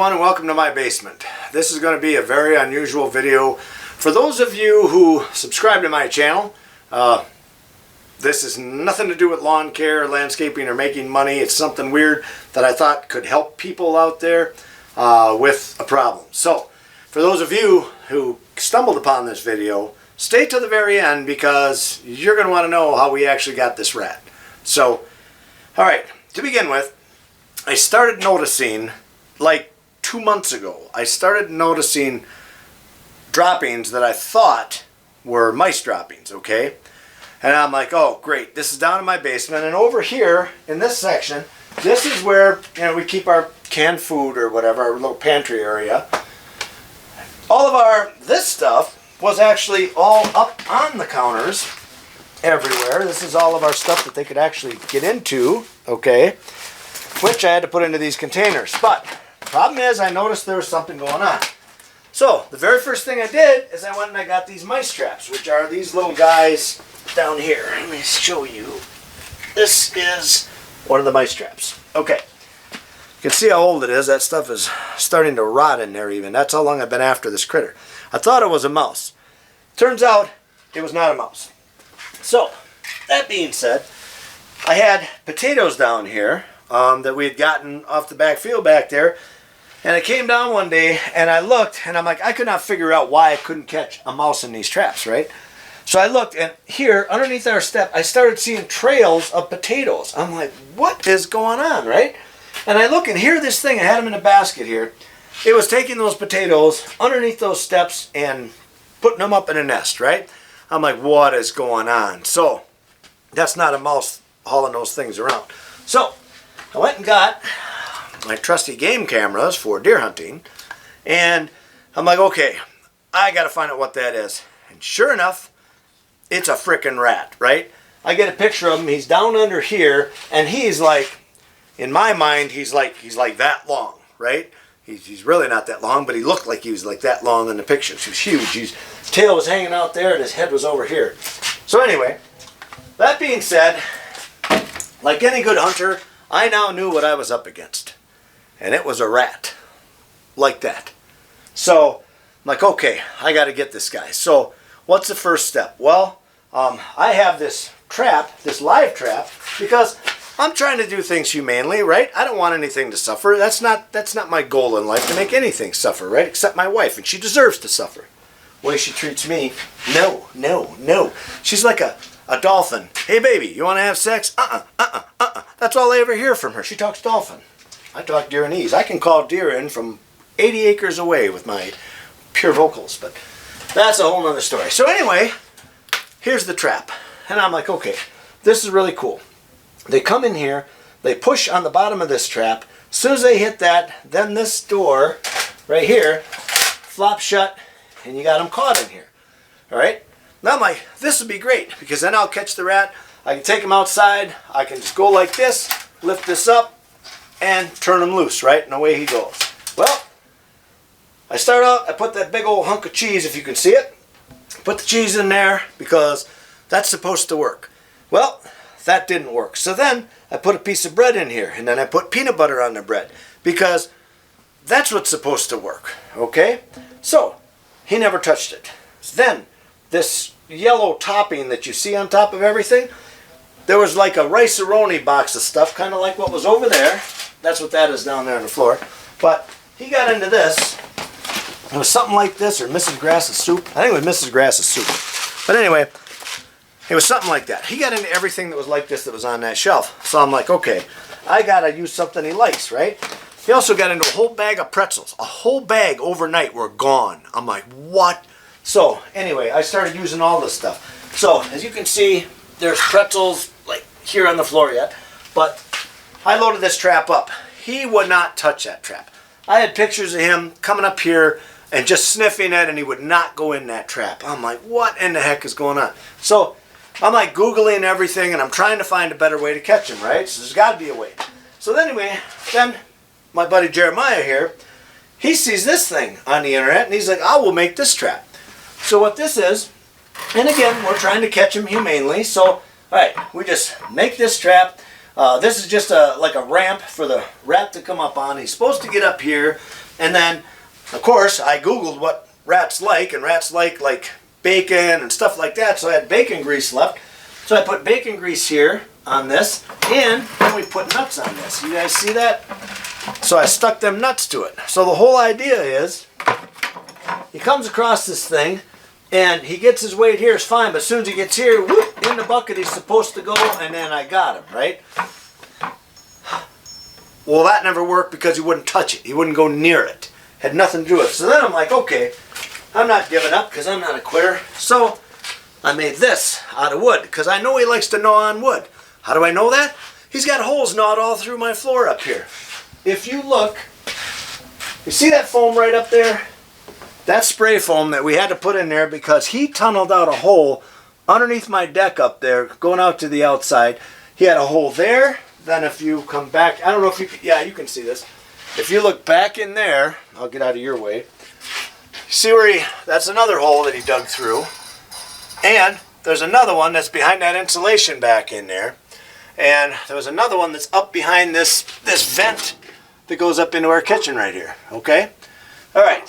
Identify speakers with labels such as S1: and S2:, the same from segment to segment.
S1: everyone, and welcome to my basement. This is going to be a very unusual video. For those of you who subscribe to my channel, this is nothing to do with lawn care, landscaping, or making money. It's something weird that I thought could help people out there with a problem. So, for those of you who stumbled upon this video, stay to the very end because you're going to want to know how we actually got this rat. So, alright, to begin with, I started noticing, like 2 months ago, I started noticing droppings that I thought were mice droppings, okay? And I'm like, oh great, this is down in my basement, and over here in this section, this is where, you know, we keep our canned food or whatever, our little pantry area. All of this stuff was actually all up on the counters everywhere. This is all of our stuff that they could actually get into, okay? Which I had to put into these containers. But the problem is I noticed there was something going on. So the very first thing I did is I went and I got these mice traps, which are these little guys down here. Let me show you. This is one of the mice traps. Okay. You can see how old it is. That stuff is starting to rot in there even. That's how long I've been after this critter. I thought it was a mouse. Turns out it was not a mouse. So, that being said, I had potatoes down here that we had gotten off the back field back there, and I came down one day and I looked and I'm like, I could not figure out why I couldn't catch a mouse in these traps, right? So I looked, and here underneath our step I started seeing trails of potatoes. I'm like, what is going on, right? And I look and here this thing, I had them in a basket here. It was taking those potatoes underneath those steps and putting them up in a nest, right? I'm like, what is going on? So that's not a mouse hauling those things around. So I went and got my trusty game cameras for deer hunting, and I'm like, okay, I got to find out what that is. And sure enough, it's a frickin' rat, right? I get a picture of him. He's down under here, and he's like, in my mind, he's like that long, right? He's really not that long, but he looked like he was like that long in the pictures. He was huge. His tail was hanging out there, and his head was over here. So anyway, that being said, like any good hunter, I now knew what I was up against. And it was a rat. Like that. So, I'm like, okay, I got to get this guy. So, what's the first step? Well, I have this trap, this live trap, because I'm trying to do things humanely, right? I don't want anything to suffer. That's not my goal in life, to make anything suffer, right? Except my wife, and she deserves to suffer. The way she treats me, no, no, no. She's like a dolphin. Hey baby, you want to have sex? That's all I ever hear from her. She talks dolphin. I talk Deeranese. I can call deer in from 80 acres away with my pure vocals, but that's a whole nother story. So anyway, here's the trap. And I'm like, okay, this is really cool. They come in here, they push on the bottom of this trap. As soon as they hit that, then this door right here flops shut, and you got them caught in here. All right? Now I'm like, this would be great, because then I'll catch the rat. I can take him outside. I can just go like this, lift this up, and turn him loose, right? And away he goes. Well, I start out, I put that big old hunk of cheese, if you can see it. Put the cheese in there because that's supposed to work. Well, that didn't work. So then I put a piece of bread in here, and then I put peanut butter on the bread because that's what's supposed to work, okay? So, he never touched it. Then, this yellow topping that you see on top of everything, there was like a rice-a-roni box of stuff, kind of like what was over there. That's what that is down there on the floor. But he got into this. It was something like this, or Mrs. Grass's soup. I think it was Mrs. Grass's soup. But anyway, it was something like that. He got into everything that was like this that was on that shelf. So I'm like, okay, I got to use something he likes, right? He also got into a whole bag of pretzels. A whole bag overnight were gone. I'm like, what? So anyway, I started using all this stuff. So as you can see, there's pretzels like here on the floor yet. But I loaded this trap up. He would not touch that trap. I had pictures of him coming up here and just sniffing it, and he would not go in that trap. I'm like, what in the heck is going on? So I'm like Googling everything, and I'm trying to find a better way to catch him, right? So there's got to be a way. So anyway, then my buddy Jeremiah here, he sees this thing on the internet, and he's like, I will make this trap. So what this is, and again, we're trying to catch him humanely, so all right, we just make this trap. This is just like a ramp for the rat to come up on. He's supposed to get up here, And then, of course, I Googled what rats like, and rats like bacon and stuff like that, so I had bacon grease left. So I put bacon grease here on this, and then we put nuts on this. You guys see that? So I stuck them nuts to it. So the whole idea is, he comes across this thing, and he gets his weight here, it's fine, but as soon as he gets here, whoop, in the bucket he's supposed to go, and then I got him, right? Well, that never worked because he wouldn't touch it. He wouldn't go near it. Had nothing to do with it. So then I'm like, okay, I'm not giving up because I'm not a quitter. So I made this out of wood because I know he likes to gnaw on wood. How do I know that? He's got holes gnawed all through my floor up here. If you look, you see that foam right up there? That's spray foam that we had to put in there because he tunneled out a hole underneath my deck up there, going out to the outside. He had a hole there. Then if you come back, I don't know if you can, yeah, you can see this. If you look back in there, I'll get out of your way. See where that's another hole that he dug through. And there's another one that's behind that insulation back in there. And there was another one that's up behind this vent that goes up into our kitchen right here. Okay? All right.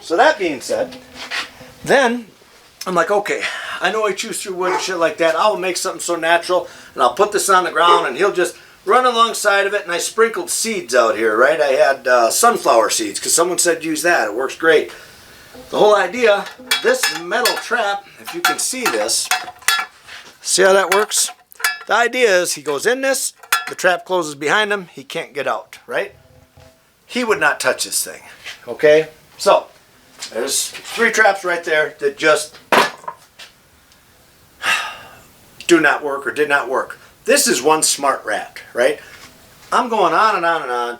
S1: So that being said, then I'm like, okay, I know I chew through wood and shit like that. I'll make something so natural, and I'll put this on the ground, and he'll just run alongside of it. And I sprinkled seeds out here, right? I had sunflower seeds because someone said use that. It works great. The whole idea, this metal trap, if you can see this, see how that works? The idea is he goes in this, the trap closes behind him, he can't get out, right? He would not touch this thing, okay? So, there's 3 traps right there that just do not work or did not work. This is one smart rat, right? I'm going on and on and on.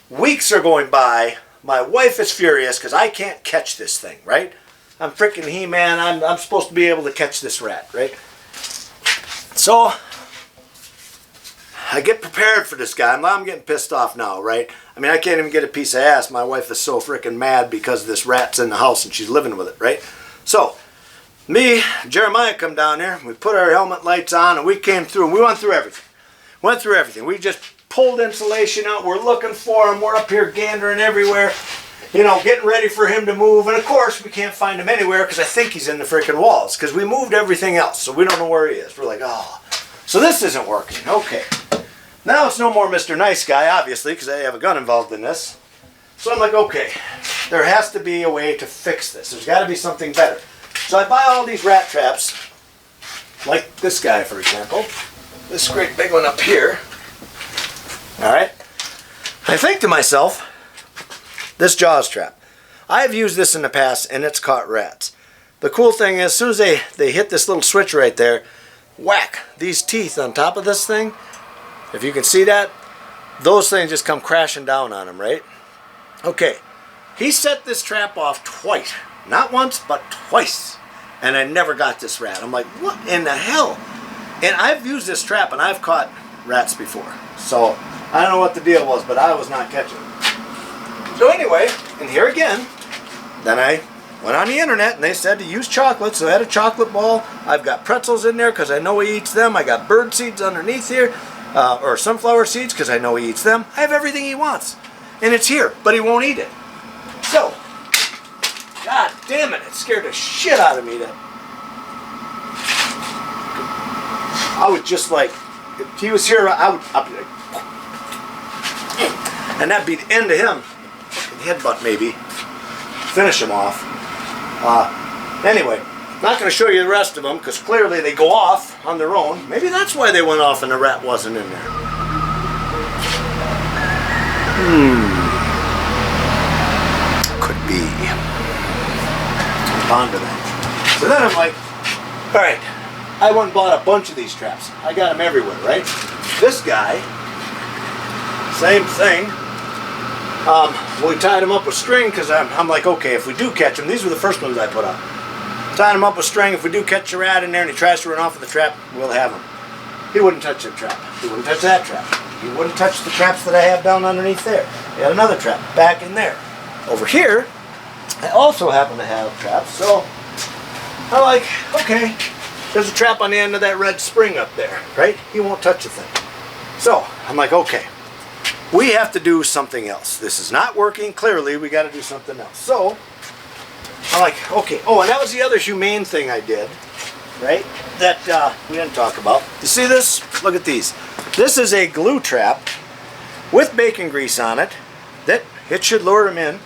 S1: Weeks are going by. My wife is furious because I can't catch this thing, right? I'm freaking He-Man. I'm supposed to be able to catch this rat, right? So, I get prepared for this guy. I'm getting pissed off now, right? I mean, I can't even get a piece of ass. My wife is so freaking mad because this rat's in the house and she's living with it, right? So, me, Jeremiah come down there. We put our helmet lights on and we came through. And we went through everything. Went through everything. We just pulled insulation out. We're looking for him. We're up here gandering everywhere. You know, getting ready for him to move. And of course, we can't find him anywhere because I think he's in the freaking walls. Because we moved everything else. So we don't know where he is. We're like, oh. So this isn't working. Okay. Now it's no more Mr. Nice Guy, obviously, because I have a gun involved in this. So I'm like, okay. There has to be a way to fix this. There's got to be something better. So I buy all these rat traps. Like this guy, for example. This great big one up here. Alright. I think to myself, this Jaws trap. I've used this in the past and it's caught rats. The cool thing is, as soon as they hit this little switch right there, whack, these teeth on top of this thing, if you can see that, those things just come crashing down on them, right? Okay, he set this trap off twice. Not once, but twice. And I never got this rat. I'm like, what in the hell? And I've used this trap and I've caught rats before. So, I don't know what the deal was, but I was not catching them. So anyway, and here again, then I went on the internet and they said to use chocolate, so I had a chocolate ball. I've got pretzels in there because I know he eats them. I got bird seeds underneath here, or sunflower seeds because I know he eats them. I have everything he wants. And it's here, but he won't eat it. So, God damn it, it scared the shit out of me then. I would just like, if he was here, I'd be like, and that'd be the end of him. Headbutt maybe. Finish him off. Anyway, not going to show you the rest of them because clearly they go off on their own. Maybe that's why they went off and the rat wasn't in there. Could be. Ponder that. So then I'm like, alright, I went and bought a bunch of these traps. I got them everywhere, right? This guy, same thing. We tied him up with string because I'm like, okay, if we do catch him, these were the first ones I put on. Tied him up with string. If we do catch a rat in there and he tries to run off with the trap, we'll have him. He wouldn't touch that trap. He wouldn't touch that trap. He wouldn't touch the traps that I have down underneath there. He had another trap back in there. Over here, I also happen to have traps, so I'm like, okay, there's a trap on the end of that red spring up there, right? He won't touch the thing. So, I'm like, okay, we have to do something else. This is not working. Clearly, we got to do something else. So, I'm like, okay. Oh, and that was the other humane thing I did, right? That we didn't talk about. You see this? Look at these. This is a glue trap with bacon grease on it. That it should lure him in.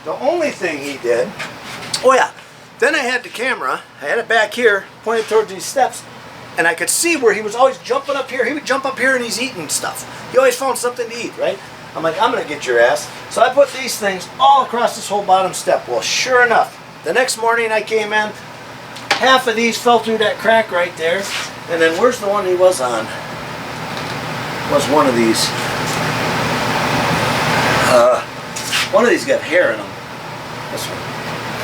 S1: The only thing he did, oh yeah, then I had the camera, I had it back here, pointed towards these steps, and I could see where he was always jumping up here. He would jump up here and he's eating stuff. He always found something to eat, right? I'm like, I'm going to get your ass. So I put these things all across this whole bottom step. Well, sure enough, the next morning I came in, half of these fell through that crack right there, and then where's the one he was on? Was one of these. One of these got hair in them. This one.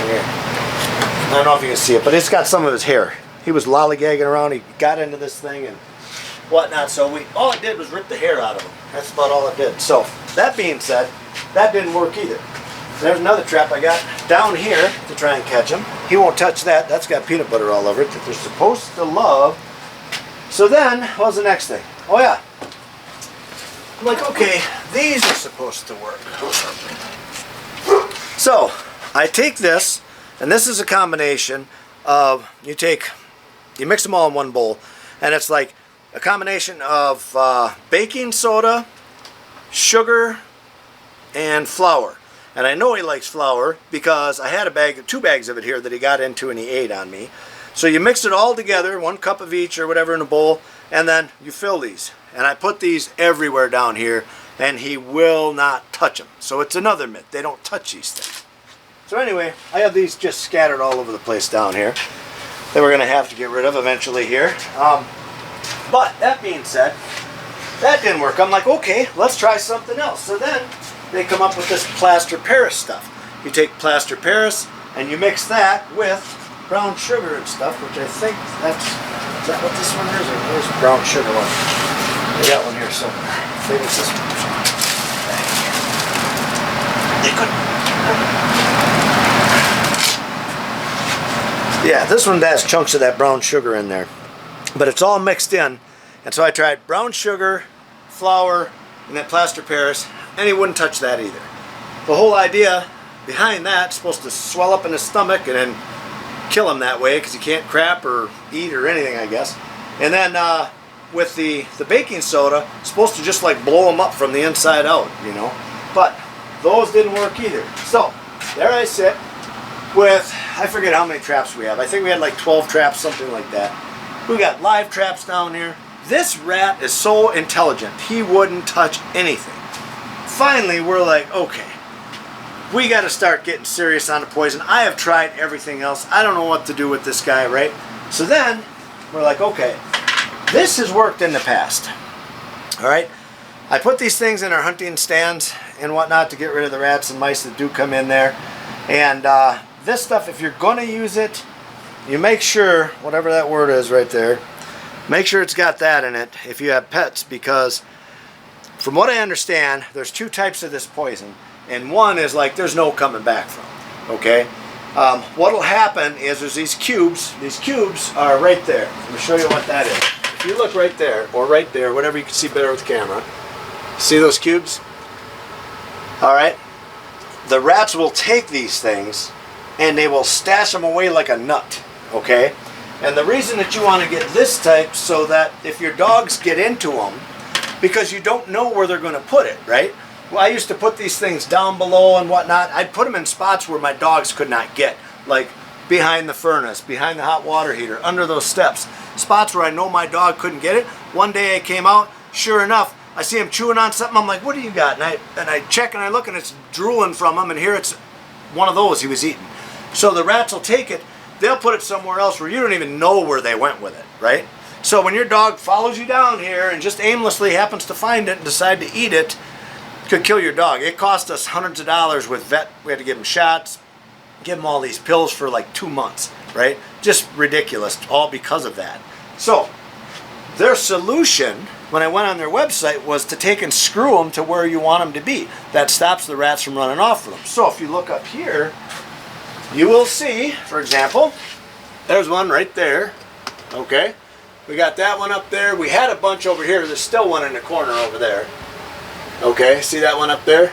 S1: Here. I don't know if you can see it, but it's got some of his hair. He was lollygagging around. He got into this thing and whatnot. So all it did was rip the hair out of him. That's about all it did. So that being said, that didn't work either. There's another trap I got down here to try and catch him. He won't touch that. That's got peanut butter all over it that they're supposed to love. So then, what was the next thing? Oh yeah. I'm like, okay, these are supposed to work. So, I take this, and this is a combination of, you mix them all in one bowl, and it's like a combination of baking soda, sugar, and flour. And I know he likes flour because I had two bags of it here that he got into and he ate on me. So you mix it all together, 1 cup of each or whatever in a bowl, and then you fill these. And I put these everywhere down here, and he will not touch them. So it's another myth. They don't touch these things. So anyway, I have these just scattered all over the place down here that we're going to have to get rid of eventually here. But that being said, that didn't work. I'm like, okay, let's try something else. So then they come up with this plaster Paris stuff. You take plaster Paris and you mix that with brown sugar and stuff, which I think is that what this one is? Or where's the brown sugar one? I got one here somewhere. I think it's this one. Yeah, this one has chunks of that brown sugar in there. But it's all mixed in. And so I tried brown sugar, flour, and that plaster Paris, and he wouldn't touch that either. The whole idea behind that is supposed to swell up in his stomach and then kill him that way because he can't crap or eat or anything, I guess. And then with the baking soda, it's supposed to just like blow him up from the inside out, you know. But those didn't work either. So there I sit with, I forget how many traps we have. I think we had like 12 traps, something like that. We got live traps down here. This rat is so intelligent, he wouldn't touch anything. Finally, we're like, okay, we got to start getting serious on the poison. I have tried everything else. I don't know what to do with this guy, right? So then, we're like, okay, this has worked in the past. All right? I put these things in our hunting stands and whatnot to get rid of the rats and mice that do come in there. And this stuff, if you're going to use it, you make sure, whatever that word is right there, make sure it's got that in it if you have pets, because from what I understand, there's 2 types of this poison. And one is like there's no coming back from, okay? What'll happen is there's these cubes. These cubes are right there. Let me show you what that is. If you look right there, or right there, whatever you can see better with the camera. See those cubes? All right. The rats will take these things and they will stash them away like a nut, okay? And the reason that you want to get this type so that if your dogs get into them, because you don't know where they're going to put it, right? Well, I used to put these things down below and whatnot. I'd put them in spots where my dogs could not get, like behind the furnace, behind the hot water heater, under those steps. Spots where I know my dog couldn't get it. One day I came out, sure enough, I see him chewing on something. I'm like, what do you got? And I check and I look and it's drooling from him, and here it's one of those he was eating. So the rats will take it, they'll put it somewhere else where you don't even know where they went with it, right? So when your dog follows you down here and just aimlessly happens to find it and decide to eat it, could kill your dog. It cost us hundreds of dollars with vet. We had to give him shots, give him all these pills for like 2 months, right? Just ridiculous, all because of that. So their solution, when I went on their website, was to take and screw them to where you want them to be. That stops the rats from running off with them. So if you look up here, you will see, for example, there's one right there, okay? We got that one up there. We had a bunch over here. There's still one in the corner over there. Okay, see that one up there?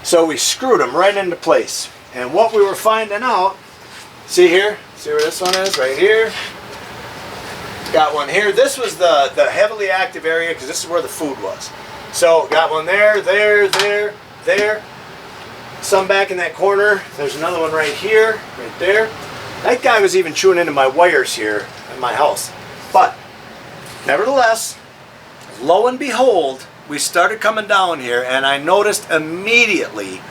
S1: So we screwed them right into place. And what we were finding out, see here? See where this one is? Right here. Got one here. This was the heavily active area because this is where the food was. So got one there, there. Some back in that corner. There's another one right here, right there. That guy was even chewing into my wires here in my house. But nevertheless, lo and behold, we started coming down here, and I noticed immediately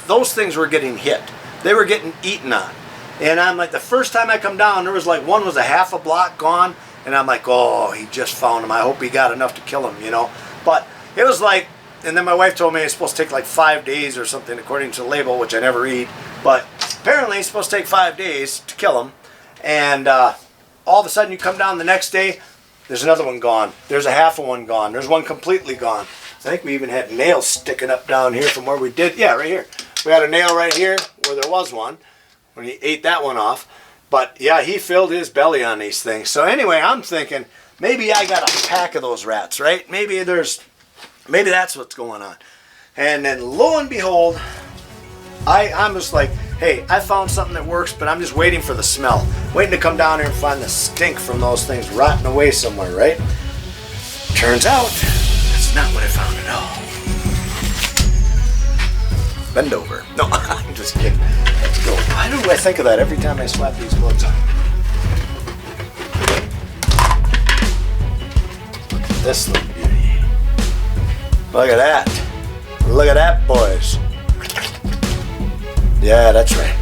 S1: those things were getting hit. They were getting eaten on. And I'm like, the first time I come down, there was like one was a half a block gone, and I'm like, oh, he just found him. I hope he got enough to kill him, you know. But it was like, and then my wife told me it's supposed to take like 5 days or something according to the label, which I never read. But apparently it's supposed to take 5 days to kill him. And all of a sudden you come down the next day, there's another one gone. There's a half of one gone. There's one completely gone. I think we even had nails sticking up down here from where we did. Yeah, right here. We had a nail right here where there was one when he ate that one off. But yeah, he filled his belly on these things. So anyway, I'm thinking maybe I got a pack of those rats, right? Maybe that's what's going on. And then lo and behold, I'm just like, hey, I found something that works, but I'm just waiting for the smell. Waiting to come down here and find the stink from those things rotting away somewhere, right? Turns out, that's not what I found at all. Bend over. No, I'm just kidding. Let's go. Why do I think of that every time I slap these gloves on? Look at this little beauty. Look at that. Look at that, boys. Yeah, that's right.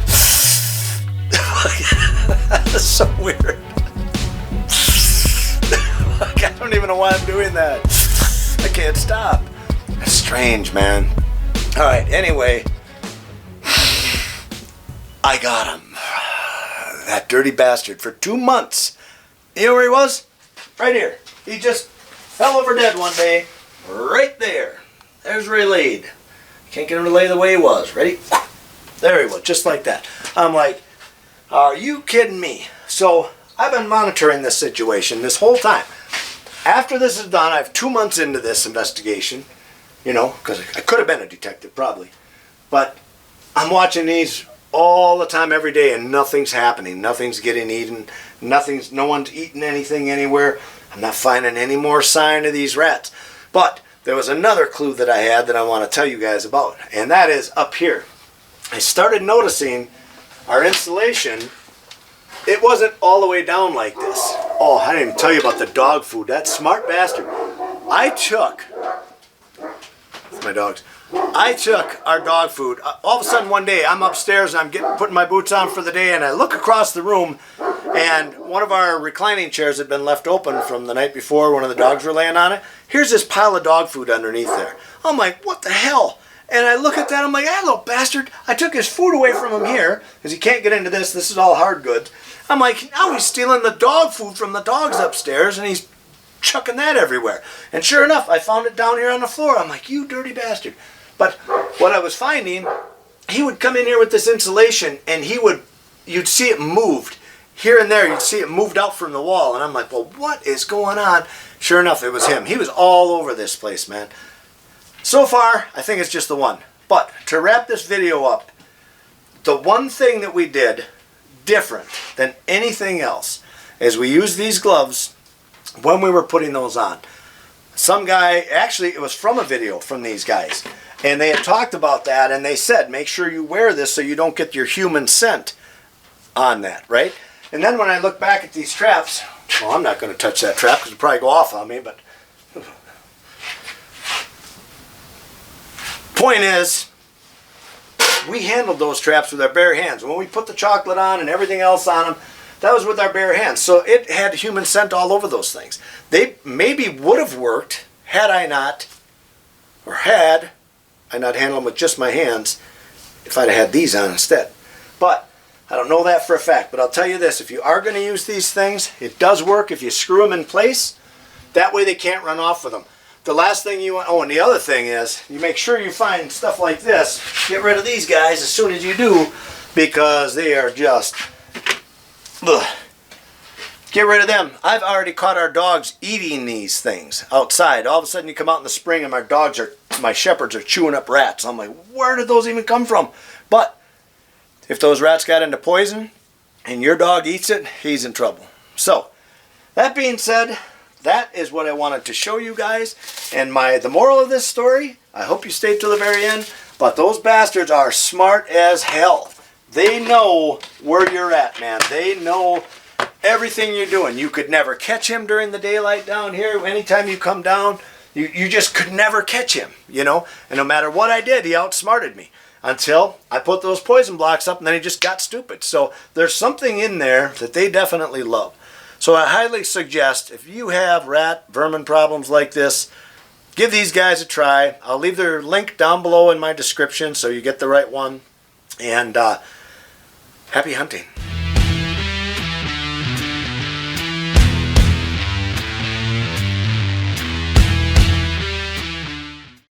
S1: That's so weird. I don't even know why I'm doing that. I can't stop. That's strange, man. Alright, anyway. I got him. That dirty bastard for 2 months. You know where he was? Right here. He just fell over dead one day. Right there. There's where he laid. Can't get him to lay the way he was. Ready? There he was, just like that. I'm like, are you kidding me? So I've been monitoring this situation this whole time. After this is done, I have 2 months into this investigation, you know, because I could have been a detective probably. But I'm watching these all the time, every day, and nothing's happening. Nothing's getting eaten. No one's eating anything anywhere. I'm not finding any more sign of these rats. But there was another clue that I had that I want to tell you guys about, and that is up here. I started noticing our insulation, it wasn't all the way down like this. Oh, I didn't even tell you about the dog food. That smart bastard. I took our dog food. All of a sudden one day I'm upstairs and I'm putting my boots on for the day, and I look across the room and one of our reclining chairs had been left open from the night before. One of the dogs were laying on it. Here's this pile of dog food underneath there. I'm like, what the hell? And I look at that, I'm like, ah, little bastard. I took his food away from him here, because he can't get into this. This is all hard goods. I'm like, now he's stealing the dog food from the dogs upstairs, and he's chucking that everywhere. And sure enough, I found it down here on the floor. I'm like, you dirty bastard. But what I was finding, he would come in here with this insulation, and you'd see it moved. Here and there, you'd see it moved out from the wall. And I'm like, well, what is going on? Sure enough, it was him. He was all over this place, man. So far, I think it's just the one. But to wrap this video up, the one thing that we did different than anything else is we used these gloves when we were putting those on. Some guy, actually it was from a video from these guys, and they had talked about that, and they said make sure you wear this so you don't get your human scent on that, right? And then when I look back at these traps, well, I'm not going to touch that trap because it'll probably go off on me, but point is, we handled those traps with our bare hands. When we put the chocolate on and everything else on them, that was with our bare hands. So it had human scent all over those things. They maybe would have worked had I not handled them with just my hands, if I'd have had these on instead. But I don't know that for a fact, but I'll tell you this, if you are going to use these things, it does work if you screw them in place. That way they can't run off with them. The last thing you want, oh, and the other thing is, you make sure you find stuff like this. Get rid of these guys as soon as you do, because they are just, ugh. get rid of them. I've already caught our dogs eating these things outside. All of a sudden you come out in the spring and my shepherds are chewing up rats. I'm like, where did those even come from? But if those rats got into poison and your dog eats it, he's in trouble. So, that being said, that is what I wanted to show you guys. And the moral of this story, I hope you stayed till the very end, but those bastards are smart as hell. They know where you're at, man. They know everything you're doing. You could never catch him during the daylight down here. Anytime you come down, you just could never catch him, you know. And no matter what I did, he outsmarted me. Until I put those poison blocks up and then he just got stupid. So there's something in there that they definitely love. So I highly suggest if you have rat vermin problems like this, give these guys a try. I'll leave their link down below in my description so you get the right one. And happy hunting.